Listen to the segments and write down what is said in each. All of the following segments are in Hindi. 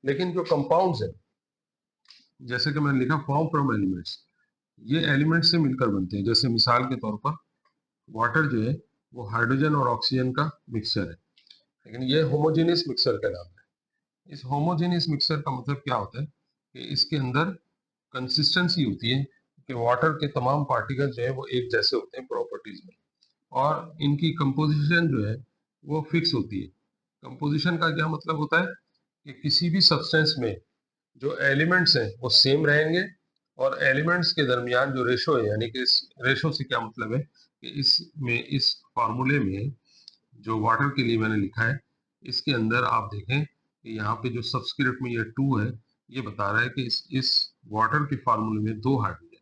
लेकिन जो कंपाउंड्स है, जैसे कि मैंने लिखा फॉर्म फ्रॉम एलिमेंट्स, ये एलिमेंट्स से मिलकर बनते हैं। जैसे मिसाल के तौर पर वाटर जो है वो हाइड्रोजन और ऑक्सीजन का मिक्सचर है, लेकिन ये होमोजेनियस मिक्सचर का नाम है। इस होमोजेनियस मिक्सचर का मतलब क्या होता है कि इसके अंदर कंसिस्टेंसी होती है कि वाटर के तमाम पार्टिकल जो है वो एक जैसे होते हैं प्रॉपर्टीज में, और इनकी कंपोजिशन जो है वो फिक्स होती है। कंपोजिशन का क्या मतलब होता है कि किसी भी सब्सटेंस में जो एलिमेंट्स हैं वो सेम रहेंगे, और एलिमेंट्स के दरमियान जो रेशो है, यानी कि इस रेशो से क्या मतलब है कि इसमें इस फार्मूले में जो वाटर के लिए मैंने लिखा है, इसके अंदर आप देखें कि यहाँ पे जो सबस्क्रिप्ट में ये 2 है, ये बता रहा है कि इस वाटर के फार्मूले में 2 हाइड्रोजन है,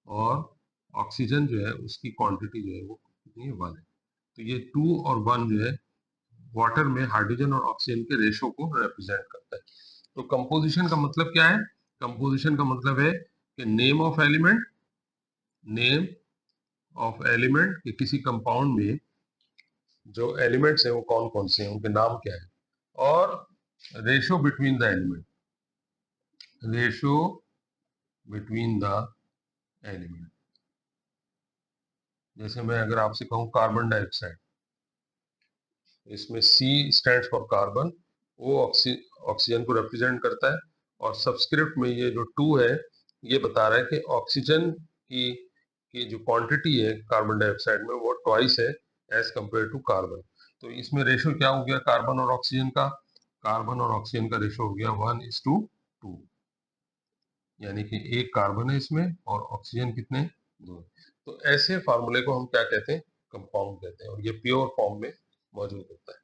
और ऑक्सीजन जो है उसकी क्वांटिटी जो है वो कितनी है, 1 है। तो ये 2 और 1 जो है वाटर में हाइड्रोजन और ऑक्सीजन के रेशो को रिप्रेजेंट करता है। तो कंपोजिशन का मतलब क्या है? कंपोजिशन का मतलब है कि नेम ऑफ एलिमेंट कि किसी कंपाउंड में जो एलिमेंट्स हैं वो कौन कौन से हैं, उनके नाम क्या है, और ratio between the element, ratio between the element. जैसे मैं अगर आपसे कहूँ कार्बन डाइऑक्साइड, इसमें C स्टैंड्स फॉर कार्बन, वो ऑक्सीजन को रिप्रेजेंट करता है, और सबस्क्रिप्ट में ये जो 2 है ये बता रहा है कि ऑक्सीजन की जो क्वांटिटी है कार्बन डाइऑक्साइड में वो ट्वाइस है एज कंपेयर टू कार्बन। तो इसमें रेशो क्या हो गया कार्बन और ऑक्सीजन का? कार्बन और ऑक्सीजन का रेशो हो गया 1:2, यानी कि एक कार्बन है इसमें और ऑक्सीजन कितने, 2। तो ऐसे फार्मूले को हम क्या कहते हैं? कंपाउंड कहते हैं, और ये प्योर फॉर्म में मौजूद होता है।